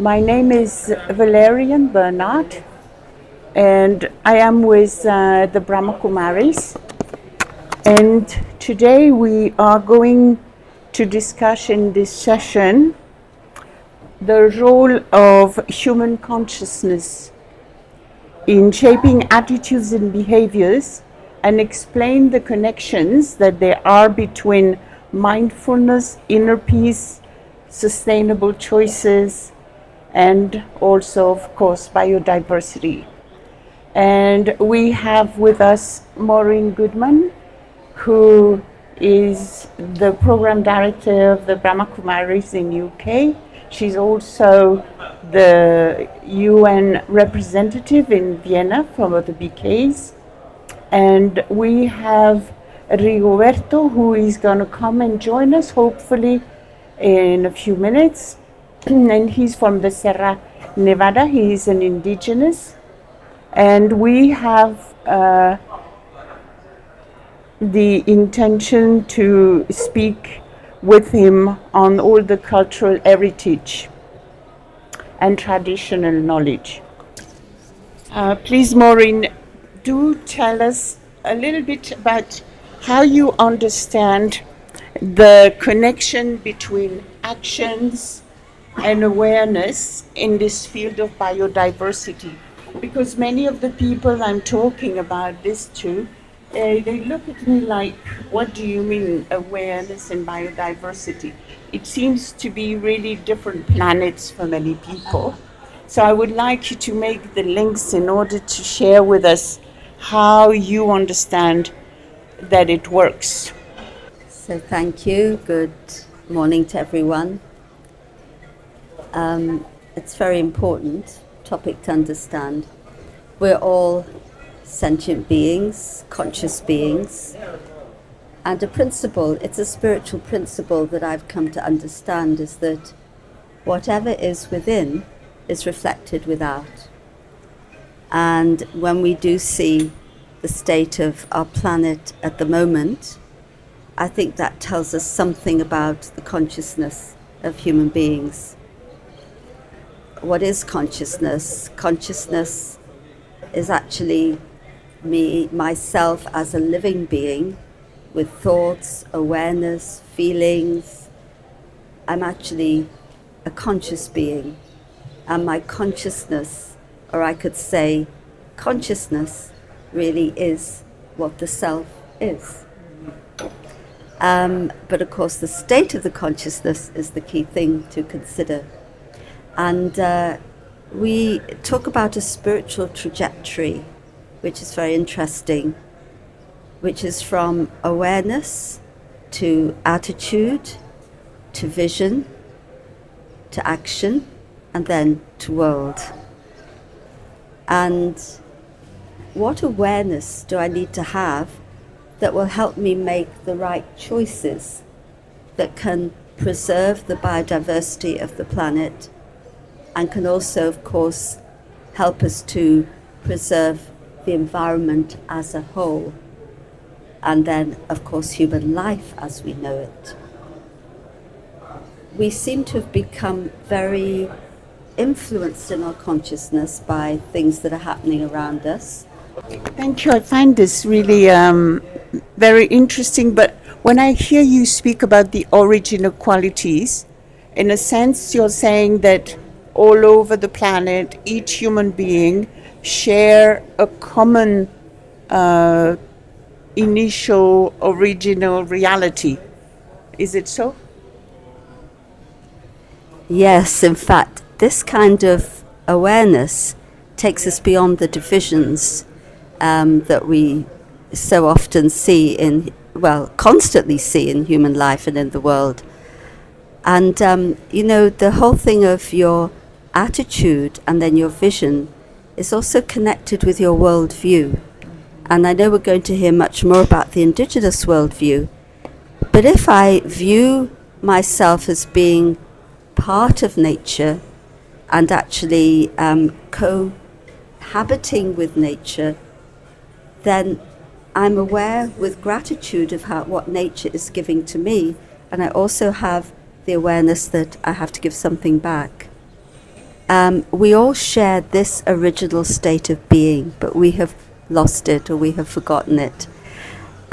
My name is Valerian Bernard, and I am with the Brahma Kumaris. And today we are going to discuss in this session the role of human consciousness in shaping attitudes and behaviors, and explain the connections that there are between mindfulness, inner peace, sustainable choices, and also, of course, biodiversity. And we have with us Maureen Goodman, who is the program director of the Brahma Kumaris in UK. She's also the UN representative in Vienna for the BKs. And we have Rigoberto, who is going to come and join us, hopefully in a few minutes. And he's from the Sierra Nevada. He is an indigenous. And we have the intention to speak with him on all the cultural heritage and traditional knowledge. Please, Maureen, do tell us a little bit about how you understand the connection between actions and awareness in this field of biodiversity. Because many of the people I'm talking about this to, they look at me like, what do you mean awareness and biodiversity? It seems to be really different planets for many people. So I would like you to make the links in order to share with us how you understand that it works. So thank you. Good morning to everyone. It's very important topic to understand. We're all sentient beings, conscious beings, and a principle, it's a spiritual principle that I've come to understand, is that whatever is within is reflected without. And when we do see the state of our planet at the moment, I think that tells us something about the consciousness of human beings. What is consciousness? Consciousness is actually me, myself as a living being with thoughts, awareness, feelings. I'm actually a conscious being, and my consciousness, or I could say consciousness, really is what the self is. But of course the state of the consciousness is the key thing to consider. And we talk about a spiritual trajectory, which is very interesting, which is from awareness to attitude, to vision, to action, and then to world. And what awareness do I need to have that will help me make the right choices that can preserve the biodiversity of the planet, and can also, of course, help us to preserve the environment as a whole, and then, of course, human life as we know it. We seem to have become very influenced in our consciousness by things that are happening around us. Thank you. I find this really very interesting, but when I hear you speak about the original qualities, in a sense you're saying that all over the planet, each human being share a common initial original reality. Is it so? Yes, in fact, this kind of awareness takes us beyond the divisions that we so often see constantly see in human life and in the world. And, the whole thing of your attitude and then your vision is also connected with your worldview. And I know we're going to hear much more about the indigenous worldview. But if I view myself as being part of nature and actually cohabiting with nature, then I'm aware with gratitude of what nature is giving to me, and I also have the awareness that I have to give something back. we all share this original state of being, but we have lost it or we have forgotten it.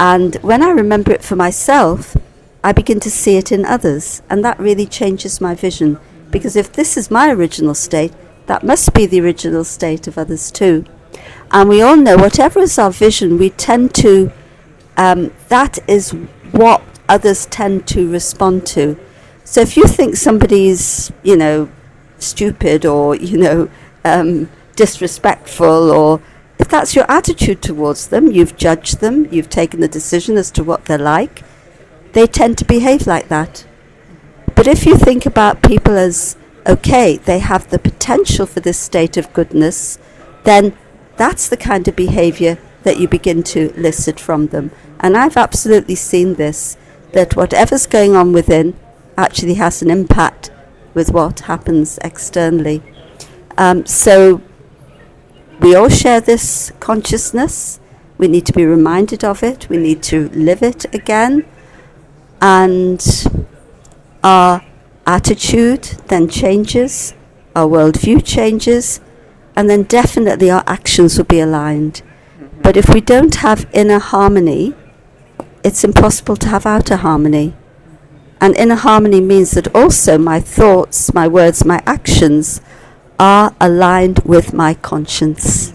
And when I remember it for myself, I begin to see it in others, and that really changes my vision. Because if this is my original state, that must be the original state of others too. And we all know whatever is our vision, we tend to, that is what others tend to respond to. So if you think somebody's, stupid or, disrespectful, or if that's your attitude towards them, you've judged them, you've taken the decision as to what they're like, they tend to behave like that. But if you think about people as, okay, they have the potential for this state of goodness, then that's the kind of behavior that you begin to elicit from them. And I've absolutely seen this, that whatever's going on within actually has an impact with what happens externally. So we all share this consciousness. We need to be reminded of it. We need to live it again. And our attitude then changes, our worldview changes, and then definitely our actions will be aligned. But if we don't have inner harmony, it's impossible to have outer harmony. And inner harmony means that also my thoughts, my words, my actions are aligned with my conscience.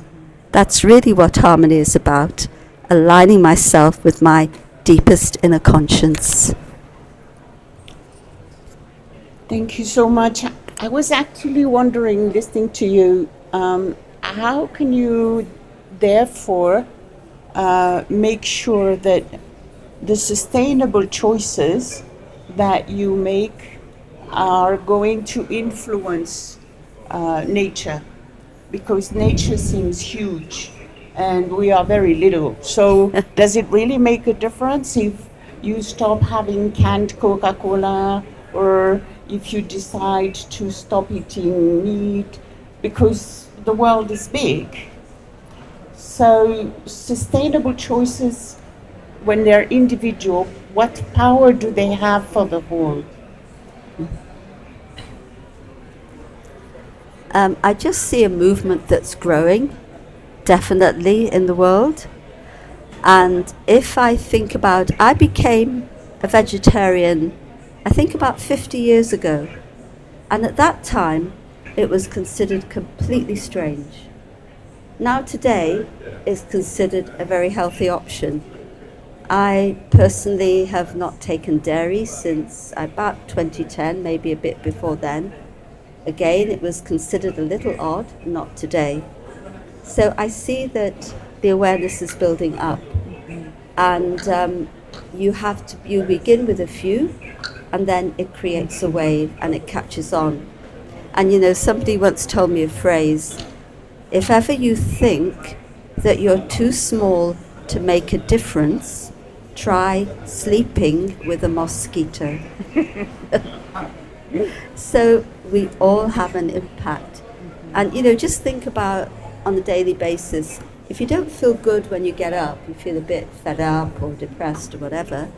That's really what harmony is about, aligning myself with my deepest inner conscience. Thank you so much. I was actually wondering, listening to you, how can you therefore make sure that the sustainable choices that you make are going to influence nature? Because nature seems huge and we are very little. So does it really make a difference if you stop having canned Coca-Cola, or if you decide to stop eating meat? Because the world is big. So sustainable choices, when they're individual, what power do they have for the whole? I just see a movement that's growing, definitely, in the world. And if I think about, I became a vegetarian, I think about 50 years ago. And at that time, it was considered completely strange. Now today, it's considered a very healthy option. I personally have not taken dairy since about 2010, maybe a bit before then. Again, it was considered a little odd, not today. So I see that the awareness is building up. And you begin with a few, and then it creates a wave and it catches on. And somebody once told me a phrase: if ever you think that you're too small to make a difference, try sleeping with a mosquito. So we all have an impact. And just think about, on a daily basis, if you don't feel good when you get up, you feel a bit fed up or depressed or whatever,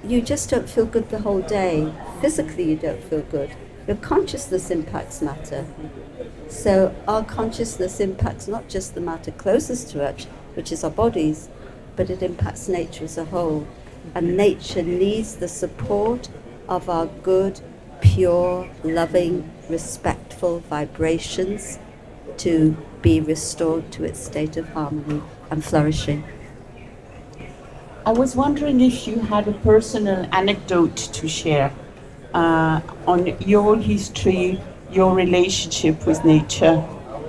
you just don't feel good the whole day. Physically you don't feel good. Your consciousness impacts matter. So our consciousness impacts not just the matter closest to us, which is our bodies, but it impacts nature as a whole. And nature needs the support of our good, pure, loving, respectful vibrations to be restored to its state of harmony and flourishing. I was wondering if you had a personal anecdote to share on your history, your relationship with nature,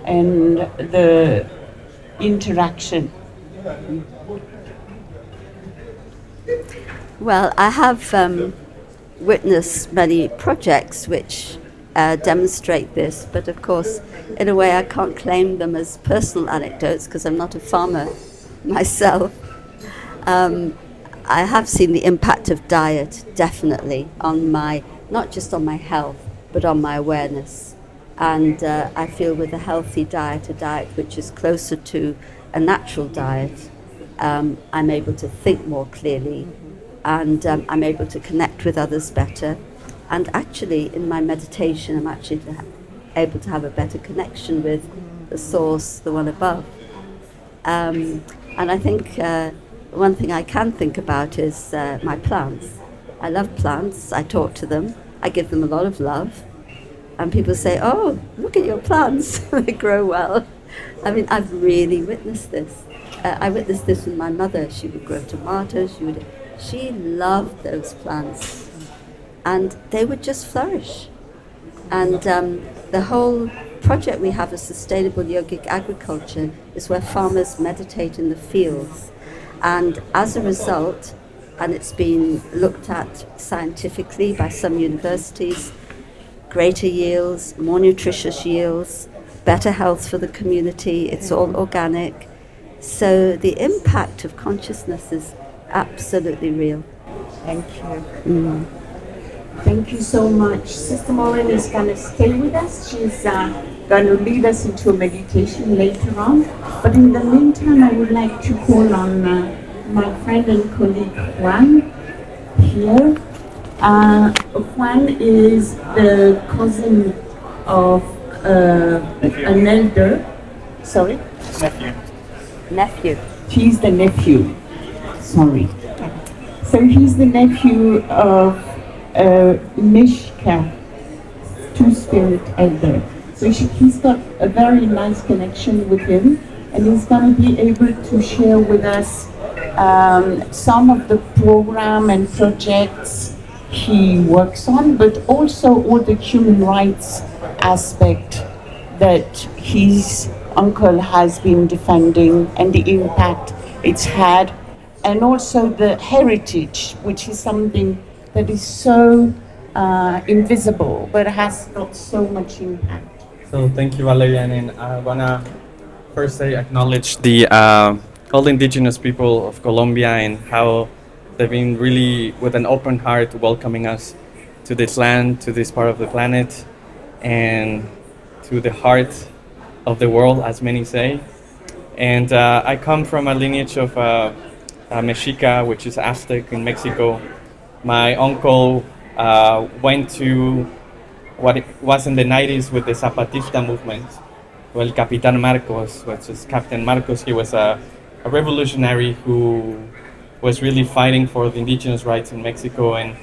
and the interaction. Well, I have witnessed many projects which demonstrate this, but of course, in a way, I can't claim them as personal anecdotes because I'm not a farmer myself. I have seen the impact of diet, definitely, on not just on my health, but on my awareness. And I feel with a healthy diet, a diet which is closer to a natural diet, I'm able to think more clearly, and I'm able to connect with others better. And actually, in my meditation, I'm actually able to have a better connection with the source, the one above. And I think one thing I can think about is my plants. I love plants. I talk to them. I give them a lot of love. And people say, "Oh, look at your plants. They grow well." I mean, I've really witnessed this. I witnessed this with my mother. She would grow tomatoes. She loved those plants. And they would just flourish. And the whole project we have of sustainable yogic agriculture is where farmers meditate in the fields. And as a result, and it's been looked at scientifically by some universities, greater yields, more nutritious yields, better health for the community, it's all organic. So the impact of consciousness is absolutely real. Thank you. Thank you so much. Sister Maureen is going to stay with us. She's going to lead us into a meditation later on. But in the meantime, I would like to call on my friend and colleague Juan here. Juan is the cousin of an elder. Sorry? Nephew. He's the nephew. Sorry. So he's the nephew of Mishka, two-spirit elder. So he's got a very nice connection with him, and he's going to be able to share with us some of the program and projects he works on, but also all the human rights aspect that his uncle has been defending and the impact it's had, and also the heritage, which is something that is so invisible, but has got so much impact. So thank you, Valerian, and I wanna first acknowledge the all the indigenous people of Colombia and how they've been really with an open heart welcoming us to this land, to this part of the planet, and to the heart of the world, as many say. And I come from a lineage of Mexica, which is Aztec in Mexico. My uncle went to what it was in the 90s with the Zapatista movement. Well, Capitan Marcos, which is Captain Marcos, he was a revolutionary who was really fighting for the indigenous rights in Mexico. And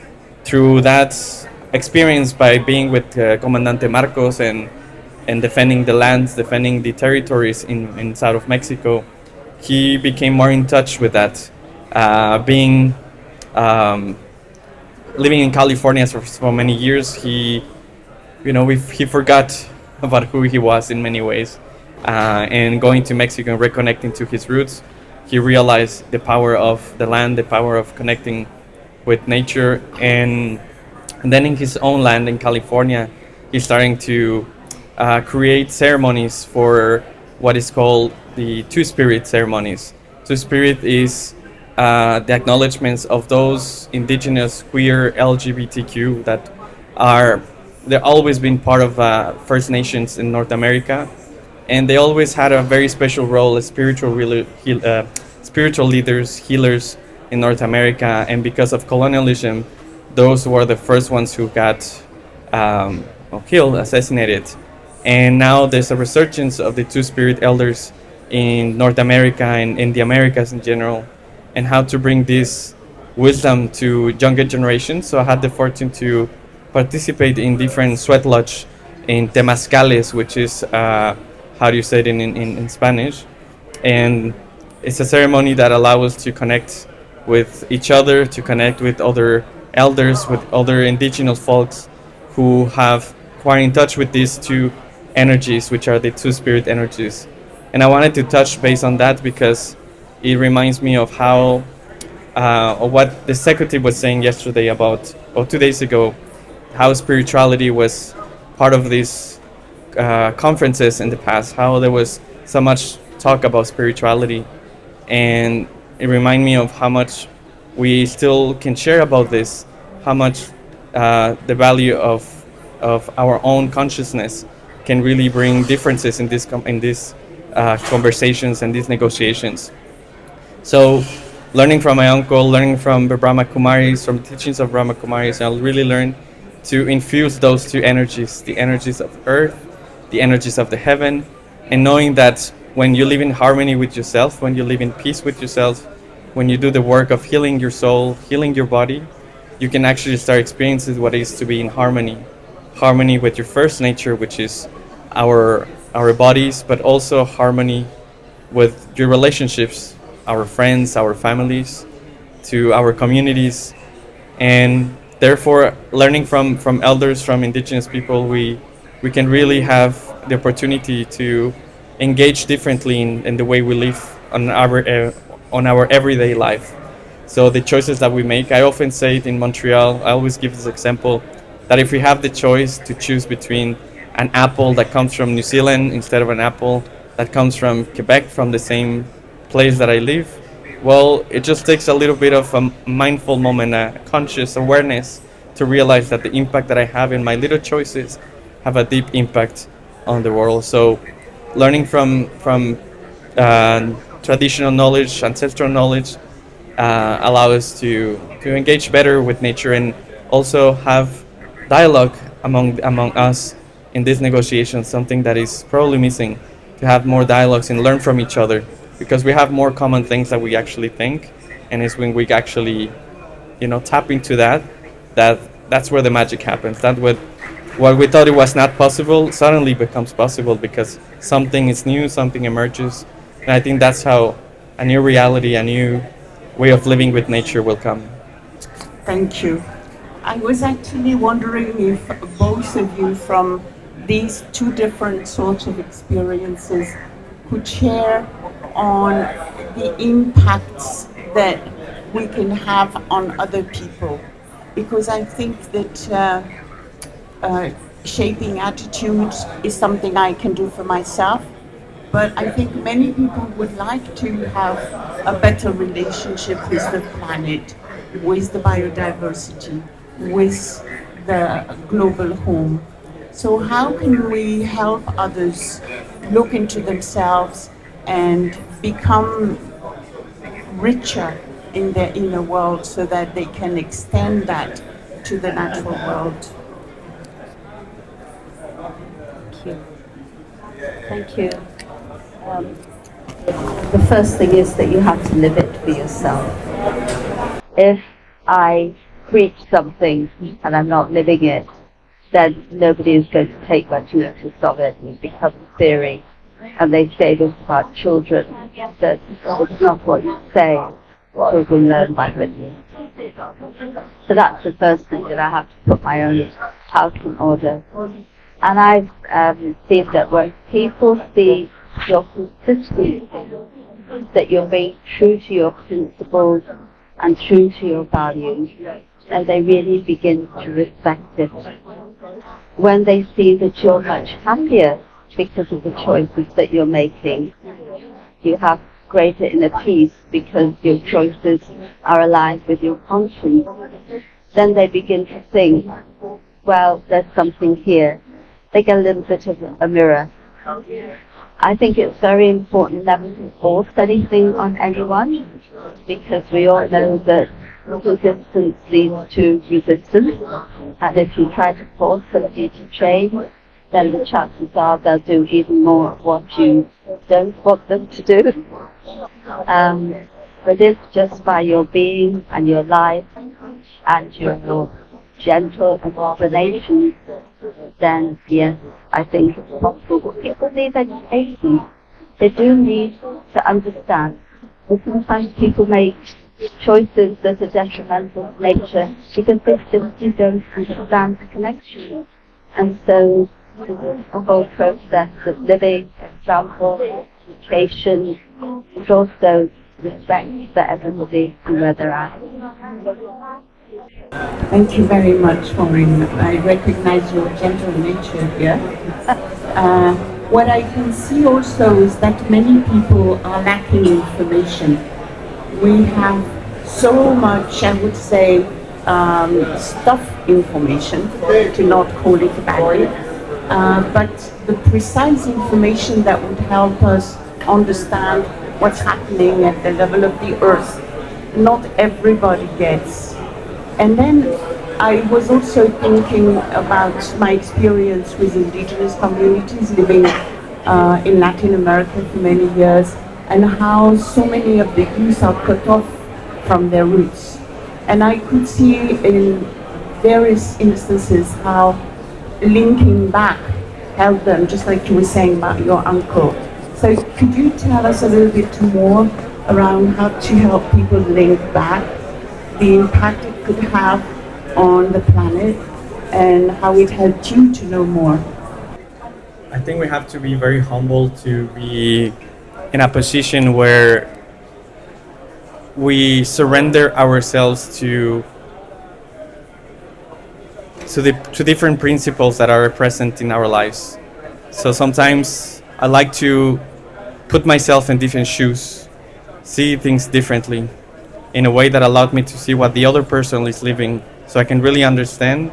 through that experience, by being with Comandante Marcos and defending the lands, defending the territories in south of Mexico, he became more in touch with that. Living in California for many years, he forgot about who he was in many ways. And going to Mexico and reconnecting to his roots, he realized the power of the land, the power of connecting with nature. And then in his own land in California, he's starting to create ceremonies for what is called the Two-Spirit ceremonies. Two-Spirit is the acknowledgements of those indigenous, queer, LGBTQ that they've always been part of First Nations in North America, and they always had a very special role as spiritual leaders, healers in North America. And because of colonialism, those were the first ones who got killed, assassinated. And now there's a resurgence of the Two-Spirit elders in North America and in the Americas in general, and how to bring this wisdom to younger generations. So I had the fortune to participate in different sweat lodge in Temazcales, which is, how do you say it in Spanish? And it's a ceremony that allows us to connect with each other, to connect with other elders, with other indigenous folks who are in touch with these two energies, which are the Two-Spirit energies. And I wanted to touch base on that because it reminds me of how, what the secretary was saying yesterday about, or 2 days ago, how spirituality was part of these conferences in the past, how there was so much talk about spirituality. And it reminded me of how much we still can share about this, how much the value of our own consciousness can really bring differences in these conversations and these negotiations. So learning from my uncle, learning from the Brahma Kumaris, from teachings of Brahma Kumaris, I'll really learn to infuse those two energies, the energies of earth the energies of the heaven, and knowing that when you live in harmony with yourself, when you live in peace with yourself, when you do the work of healing your soul, healing your body, you can actually start experiencing what it is to be in harmony with your first nature, which is our bodies, but also harmony with your relationships, our friends, our families, to our communities. And therefore, learning from elders, from indigenous people, we can really have the opportunity to engage differently in the way we live on our everyday life. So the choices that we make, I often say it in Montreal, I always give this example, that if we have the choice to choose between an apple that comes from New Zealand instead of an apple that comes from Quebec, from the same place that I live, well, it just takes a little bit of a mindful moment, a conscious awareness to realize that the impact that I have in my little choices have a deep impact on the world. So learning from traditional knowledge, ancestral knowledge, allow us to engage better with nature and also have dialogue among us in these negotiations, something that is probably missing, to have more dialogues and learn from each other, because we have more common things that we actually think, and it's when we actually tap into that's where the magic happens. That what we thought it was not possible suddenly becomes possible because something is new, something emerges, and I think that's how a new reality, a new way of living with nature will come. Thank you. I was actually wondering if both of you, from these two different sorts of experiences, could share on the impacts that we can have on other people. Because I think that shaping attitudes is something I can do for myself, but I think many people would like to have a better relationship with the planet, with the biodiversity, with the global home. So how can we help others look into themselves and become richer in their inner world so that they can extend that to the natural world? Thank you. Thank you. The first thing is that you have to live it for yourself. If I preach something and I'm not living it, then nobody is going to take much notice of it. It becomes theory. And they say this about children, that it's not what you say, children learn by witness. So that's the first thing, that I have to put my own house in order. And I've seen that when people see your consistency, that you're being true to your principles and true to your values, and they really begin to respect it. When they see that you're much happier because of the choices that you're making, you have greater inner peace because your choices are aligned with your conscience, then they begin to think, well, there's something here. They get a little bit of a mirror. I think it's very important never to force anything on anyone, because we all know that resistance leads to resistance, and if you try to force somebody to change, then the chances are they'll do even more of what you don't want them to do. But it's just by your being and your life and your gentle explanations, then yes, I think it's possible. People need education. They do need to understand. And sometimes people make choices that are detrimental to nature because they simply don't understand the connection. And so the whole process of living, example, education, is also respect for everybody and where they're at. Thank you very much, Maureen. I recognize your gentle nature here. What I can see also is that many people are lacking information. We have so much, I would say, stuff information, to not call it badly, but the precise information that would help us understand what's happening at the level of the earth, not everybody gets. And then I was also thinking about my experience with indigenous communities living in Latin America for many years, and how so many of the youth are cut off from their roots. And I could see in various instances how linking back helped them, just like you were saying about your uncle. So could you tell us a little bit more around how to help people link back, the impact it could have on the planet, and how it helped you to know more? I think we have to be very humble to be in a position where we surrender ourselves to different principles that are present in our lives. So sometimes I like to put myself in different shoes, see things differently, in a way that allowed me to see what the other person is living, so I can really understand.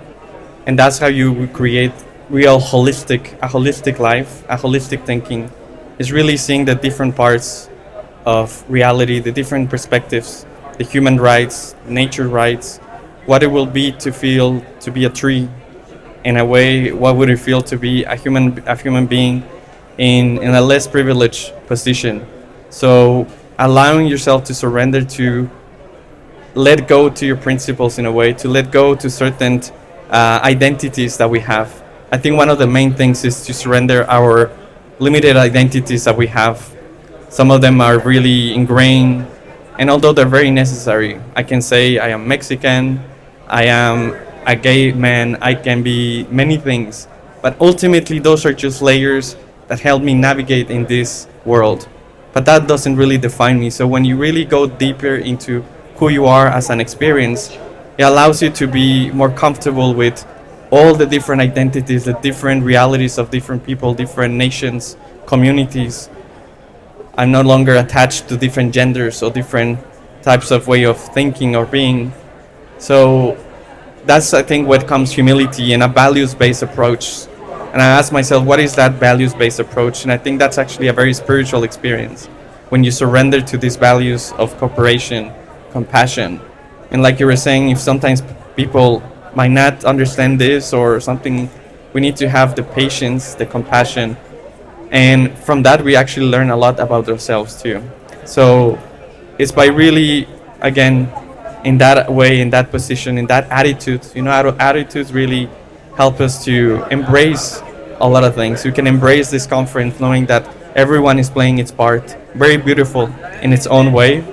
And that's how you create a holistic life, a holistic thinking, is really seeing the different parts of reality, the different perspectives, the human rights, nature rights, what it will be to feel to be a tree, in a way, what would it feel to be a human being in a less privileged position. So allowing yourself to surrender, to let go to your principles in a way, to let go to certain identities that we have. I think one of the main things is to surrender our limited identities that we have. Some of them are really ingrained, and although they're very necessary, I can say I am Mexican, I am a gay man, I can be many things, but ultimately those are just layers that help me navigate in this world. But that doesn't really define me. So when you really go deeper into who you are as an experience, it allows you to be more comfortable with all the different identities, the different realities of different people, different nations, communities. I'm no longer attached to different genders or different types of way of thinking or being. So that's, I think, what comes humility and a values-based approach. And I ask myself, what is that values-based approach? And I think that's actually a very spiritual experience when you surrender to these values of cooperation, compassion. And like you were saying, if sometimes people might not understand this or something, we need to have the patience, the compassion. And from that, we actually learn a lot about ourselves too. So it's by really, again, in that way, in that position, in that attitude, attitudes really help us to embrace a lot of things. You can embrace this conference knowing that everyone is playing its part, very beautiful in its own way,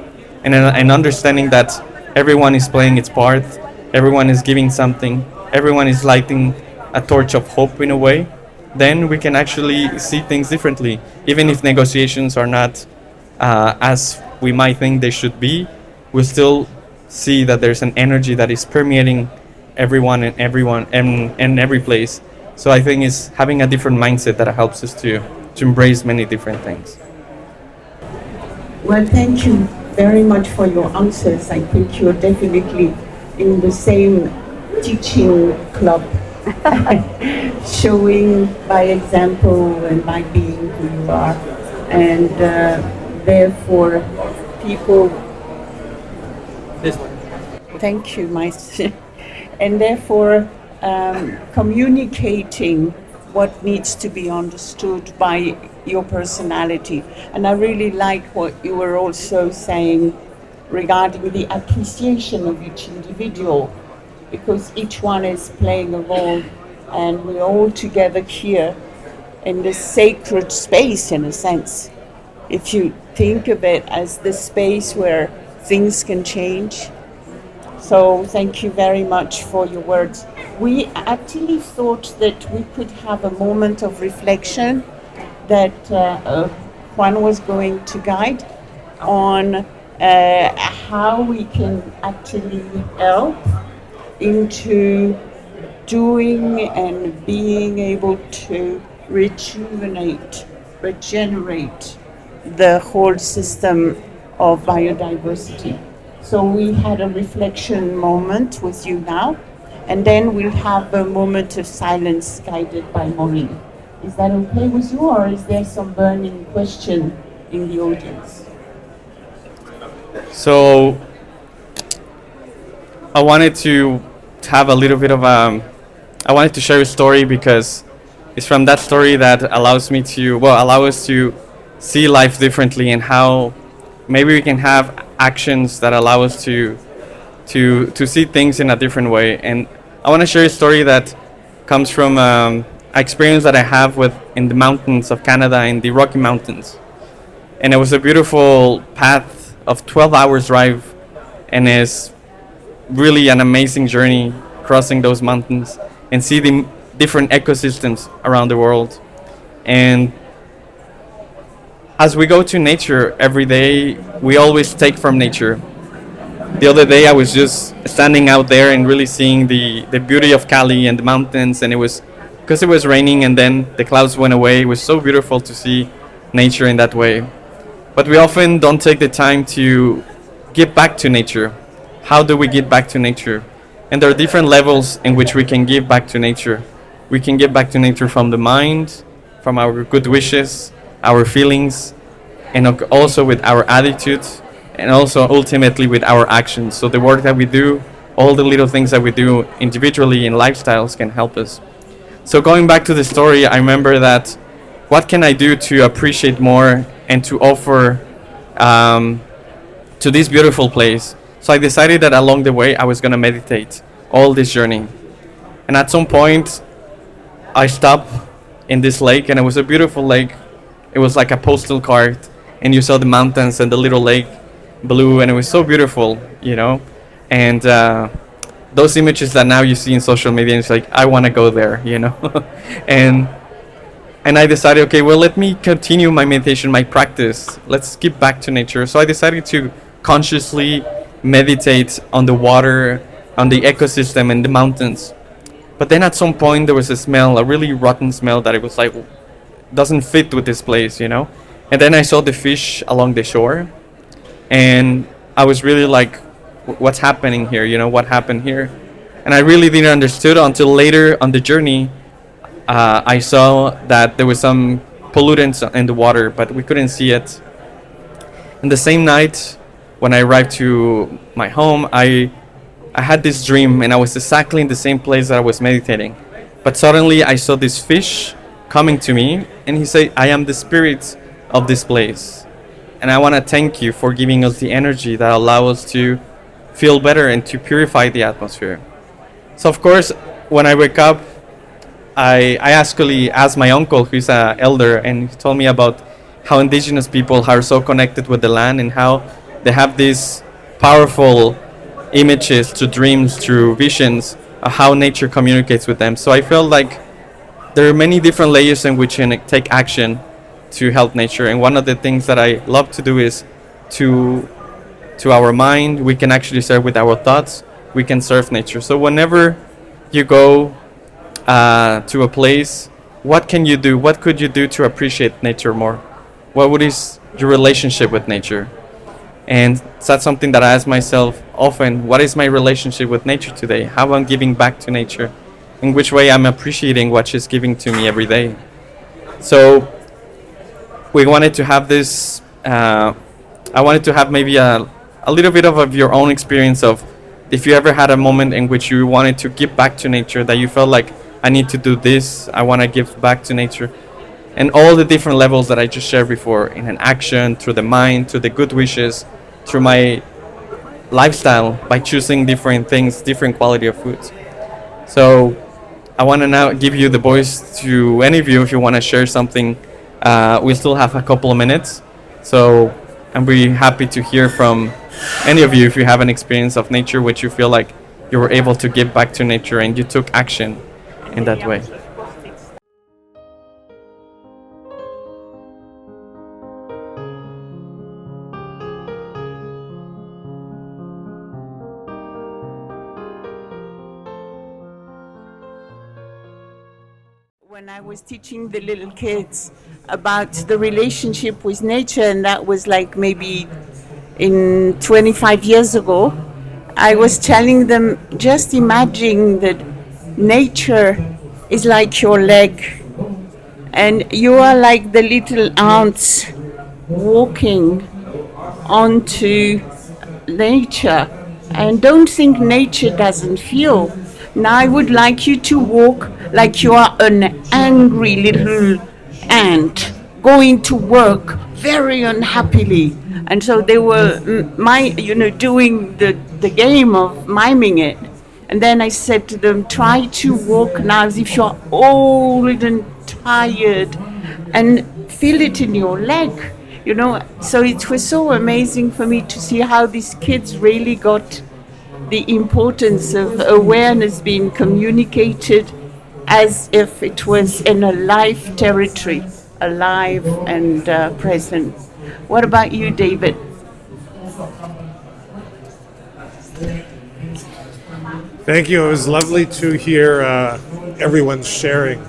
and understanding that everyone is playing its part, everyone is giving something, everyone is lighting a torch of hope in a way. Then we can actually see things differently, even if negotiations are not as we might think they should be. We'll still see that there's an energy that is permeating everyone and every place. So I think it's having a different mindset that helps us to embrace many different things. Well, thank you very much for your answers. I think you're definitely in the same teaching club, showing by example and by being who you are. And therefore, people... This one. Thank you, and therefore, communicating what needs to be understood by your personality. And I really like what you were also saying regarding the appreciation of each individual, because each one is playing a role, and we're all together here in this sacred space, in a sense. If you think of it as the space where things can change. So thank you very much for your words. We actually thought that we could have a moment of reflection that Juan was going to guide on how we can actually help into doing and being able to regenerate the whole system of biodiversity. So we had a reflection moment with you now, and then we'll have a moment of silence guided by Maureen. Is that okay with you, or is there some burning question in the audience? So I wanted to to have a little bit of I wanted to share a story because it's from that story that allows me to, allow us to see life differently, and how maybe we can have actions that allow us to see things in a different way. And I want to share a story that comes from an experience that I have in the mountains of Canada, in the Rocky Mountains. And it was a beautiful path of 12 hours drive, and it's really an amazing journey crossing those mountains and see the different ecosystems around the world. And as we go to nature every day, we always take from nature. The other day I was just standing out there and really seeing the beauty of Cali and the mountains, and it was because it was raining and then the clouds went away. It was so beautiful to see nature in that way. But we often don't take the time to give back to nature. How do we give back to nature? And there are different levels in which we can give back to nature. We can give back to nature from the mind, from our good wishes, our feelings, and also with our attitudes, and also ultimately with our actions. So the work that we do, all the little things that we do individually in lifestyles can help us. So going back to the story, I remember that what can I do to appreciate more and to offer to this beautiful place? So I decided that along the way I was going to meditate all this journey. And at some point I stopped in this lake, and it was a beautiful lake. It was like a postal card, and you saw the mountains and the little lake blue, and it was so beautiful, you know. And those images that now you see in social media, it's like, I want to go there, you know. and I decided, okay, well, let me continue my meditation, my practice. Let's give back to nature. So I decided to consciously meditate on the water, on the ecosystem and the mountains. But then at some point there was a smell, a really rotten smell, that it was like, doesn't fit with this place, you know. And then I saw the fish along the shore, and I was really like, what's happening here, you know, what happened here? And I really didn't understand until later on the journey. I saw that there was some pollutants in the water, but we couldn't see it. And the same night when I arrived to my home, I had this dream, and I was exactly in the same place that I was meditating. But suddenly I saw this fish coming to me, and he said, I am the spirit of this place, and I want to thank you for giving us the energy that allows us to feel better and to purify the atmosphere. So of course, when I wake up, I actually asked my uncle, who's an elder, and he told me about how indigenous people are so connected with the land, and how they have these powerful images through dreams, through visions, of how nature communicates with them. So I felt like there are many different layers in which you can take action to help nature. And one of the things that I love to do is to our mind, we can actually serve with our thoughts, we can serve nature. So whenever you go to a place, what can you do? What could you do to appreciate nature more? What is your relationship with nature? And that's something that I ask myself often. What is my relationship with nature today? How I'm giving back to nature? In which way I'm appreciating what she's giving to me every day? So we wanted to have this, I wanted to have maybe a little bit of your own experience of if you ever had a moment in which you wanted to give back to nature, that you felt like, I need to do this, I want to give back to nature. And all the different levels that I just shared before, in an action, through the mind, through the good wishes, through my lifestyle, by choosing different things, different quality of foods. So I want to now give you the voice to any of you if you want to share something. We still have a couple of minutes, so I'm really happy to hear from any of you if you have an experience of nature which you feel like you were able to give back to nature and you took action in that way. When I was teaching the little kids about the relationship with nature, and that was like maybe in 25 years ago, I was telling them, just imagine that nature is like your leg, and you are like the little ants walking onto nature. And don't think nature doesn't feel. Now I would like you to walk like you are an angry little ant going to work very unhappily. And so they were doing the game of miming it. And then I said to them, try to walk now as if you're old and tired, and feel it in your leg. So it was so amazing for me to see how these kids really got the importance of awareness being communicated as if it was in a live territory, alive and present. What about you, David? Thank you. It was lovely to hear everyone's sharing.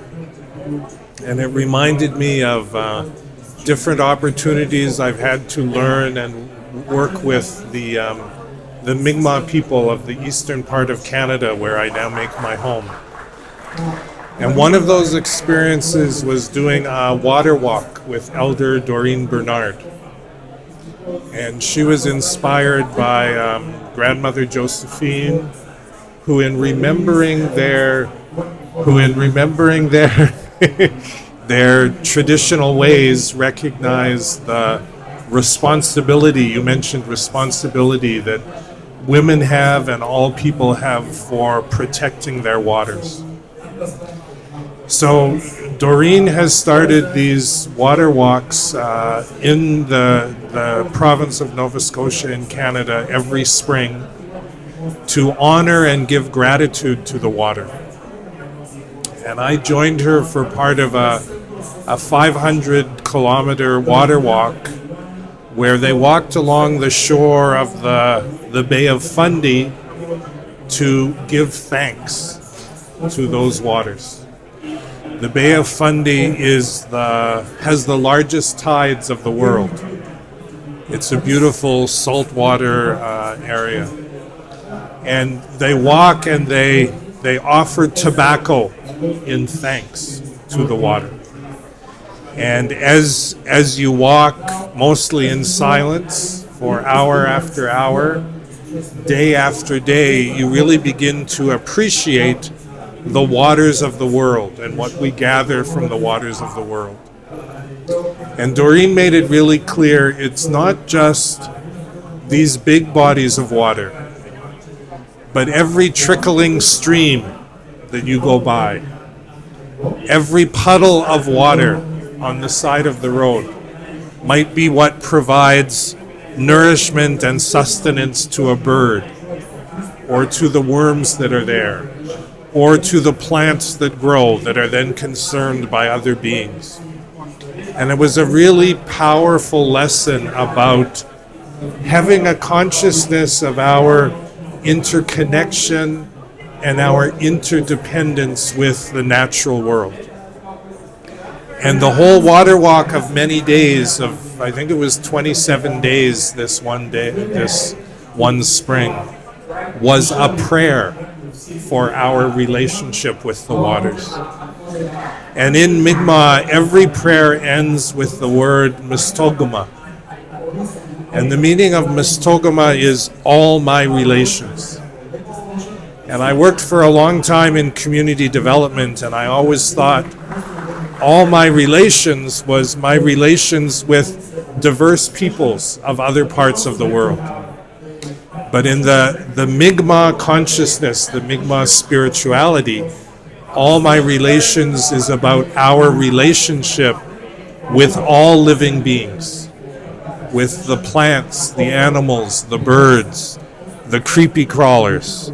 And it reminded me of different opportunities I've had to learn and work with the Mi'kmaq people of the eastern part of Canada, where I now make my home. And one of those experiences was doing a water walk with Elder Doreen Bernard. And she was inspired by Grandmother Josephine, who in remembering their their traditional ways recognize the responsibility, you mentioned responsibility, that women have and all people have for protecting their waters. So Doreen has started these water walks in the province of Nova Scotia in Canada every spring to honor and give gratitude to the water. And I joined her for part of a 500-kilometer water walk where they walked along the shore of the Bay of Fundy to give thanks to those waters. The Bay of Fundy has the largest tides of the world. It's a beautiful saltwater area. And they walk and they offer tobacco in thanks to the water. And as you walk, mostly in silence, for hour after hour, day after day, you really begin to appreciate the waters of the world and what we gather from the waters of the world. And Doreen made it really clear, it's not just these big bodies of water, but every trickling stream that you go by, every puddle of water on the side of the road might be what provides nourishment and sustenance to a bird, or to the worms that are there, or to the plants that grow that are then concerned by other beings. And it was a really powerful lesson about having a consciousness of our interconnection and our interdependence with the natural world. And the whole water walk of many days, of I think it was 27 days this one spring, was a prayer for our relationship with the waters. And in Mi'kmaq, every prayer ends with the word Mistogama. And the meaning of Mistogama is all my relations. And I worked for a long time in community development, and I always thought all my relations was my relations with diverse peoples of other parts of the world. But in the Mi'kmaq consciousness, the Mi'kmaq spirituality, all my relations is about our relationship with all living beings, with the plants, the animals, the birds, the creepy crawlers,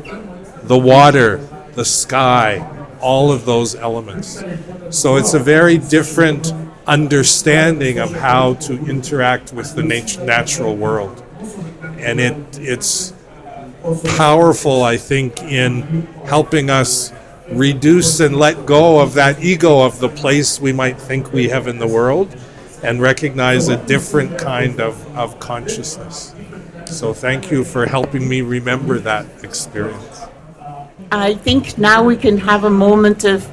the water, the sky, all of those elements. So it's a very different understanding of how to interact with the natural world. And it's powerful, I think, in helping us reduce and let go of that ego of the place we might think we have in the world and recognize a different kind of consciousness. So thank you for helping me remember that experience. I think now we can have a moment of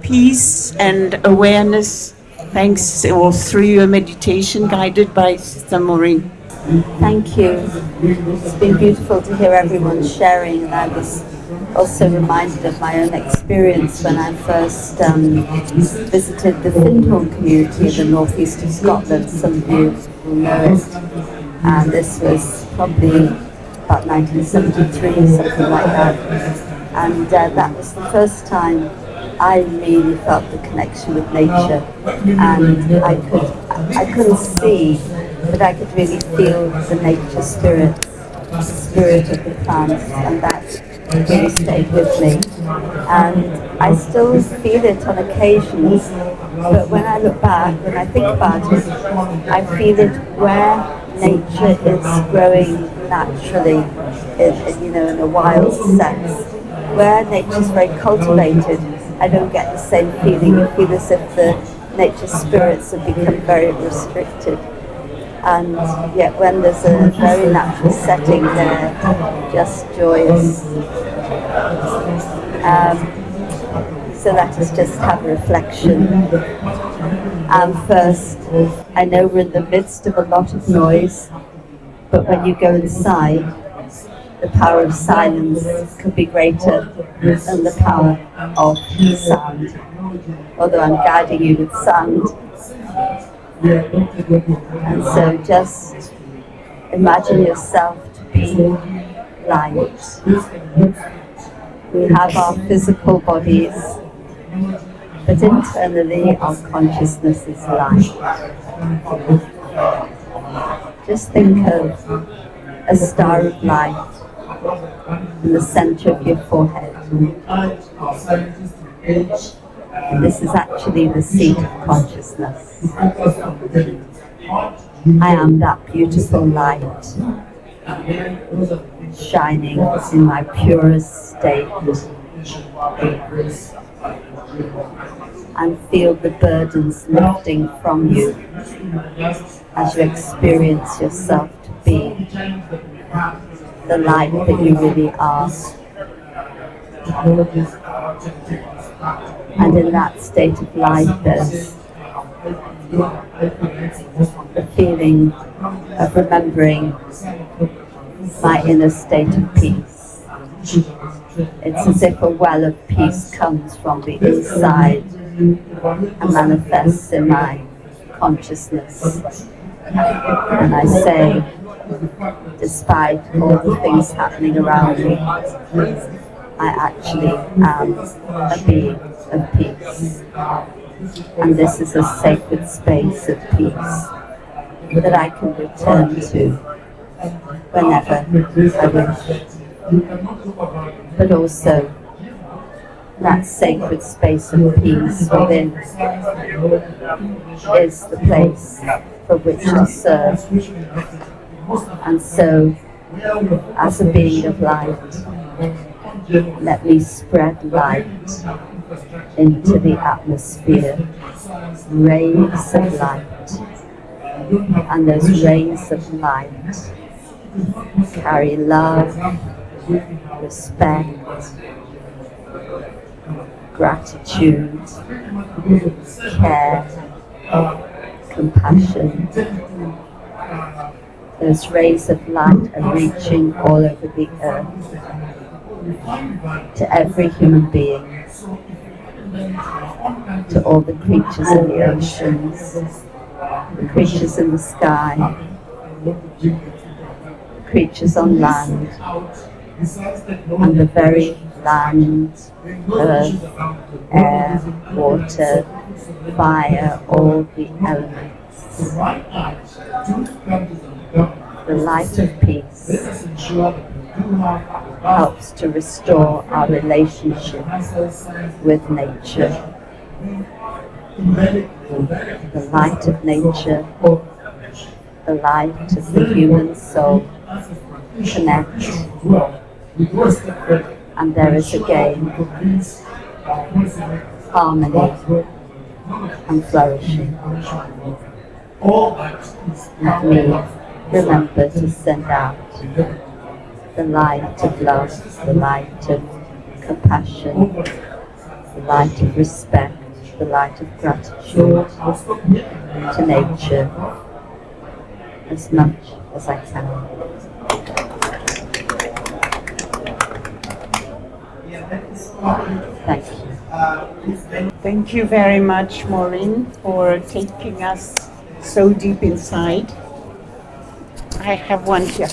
peace and awareness, thanks or through a meditation guided by Sister Maureen. Thank you. It's been beautiful to hear everyone sharing, and I was also reminded of my own experience when I first visited the Findhorn community in the northeast of Scotland. Some of you will know it. And this was probably about 1973, something like that. And that was the first time I really felt the connection with nature, and I couldn't see, but I could really feel the nature spirit, the spirit of the plants, and that really stayed with me. And I still feel it on occasions, but when I look back, when I think about it, I feel it where nature is growing naturally, in a wild sense. Where nature is very cultivated, I don't get the same feeling. I feel as if the nature spirits have become very restricted. And yet when there's a very natural setting, they're just joyous. So let us just have a reflection. First, I know we're in the midst of a lot of noise, but when you go inside, the power of silence could be greater than the power of sound. Although I'm guiding you with sound. And so just imagine yourself to be light. We have our physical bodies, but internally our consciousness is light. Just think of a star of light in the center of your forehead. And this is actually the seat of consciousness. I am that beautiful light, shining in my purest state. And feel the burdens lifting from you as you experience yourself to be the light that you really are. And in that state of light, there's the feeling of remembering my inner state of peace. It's as if a well of peace comes from the inside and manifests in my consciousness. And I say, despite all the things happening around me, I actually am a being of peace. And this is a sacred space of peace that I can return to whenever I wish. But also, that sacred space of peace within is the place for which to serve. And so, as a being of light, let me spread light into the atmosphere, rays of light. And those rays of light carry love, respect, gratitude, care, compassion. Those rays of light are reaching all over the earth, to every human being, to all the creatures in the oceans, the creatures in the sky, the creatures on land, and the very land, earth, air, water, fire, all the elements. The light of peace helps to restore our relationship with nature. The light of nature, the light of the human soul connect, and there is again harmony and flourishing. Let me remember to send out the light of love, the light of compassion, the light of respect, the light of gratitude to nature as much as I can. Thank you. Thank you very much, Maureen, for taking us so deep inside. I have one here.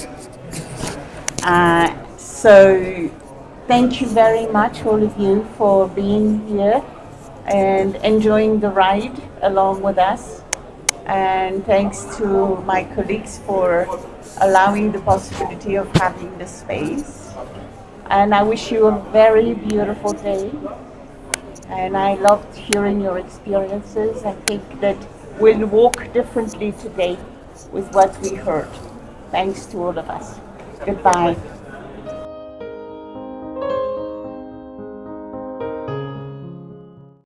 So thank you very much, all of you, for being here and enjoying the ride along with us. And thanks to my colleagues for allowing the possibility of having this space. And I wish you a very beautiful day. And I loved hearing your experiences. I think that we'll walk differently today with what we heard. Thanks to all of us. Goodbye.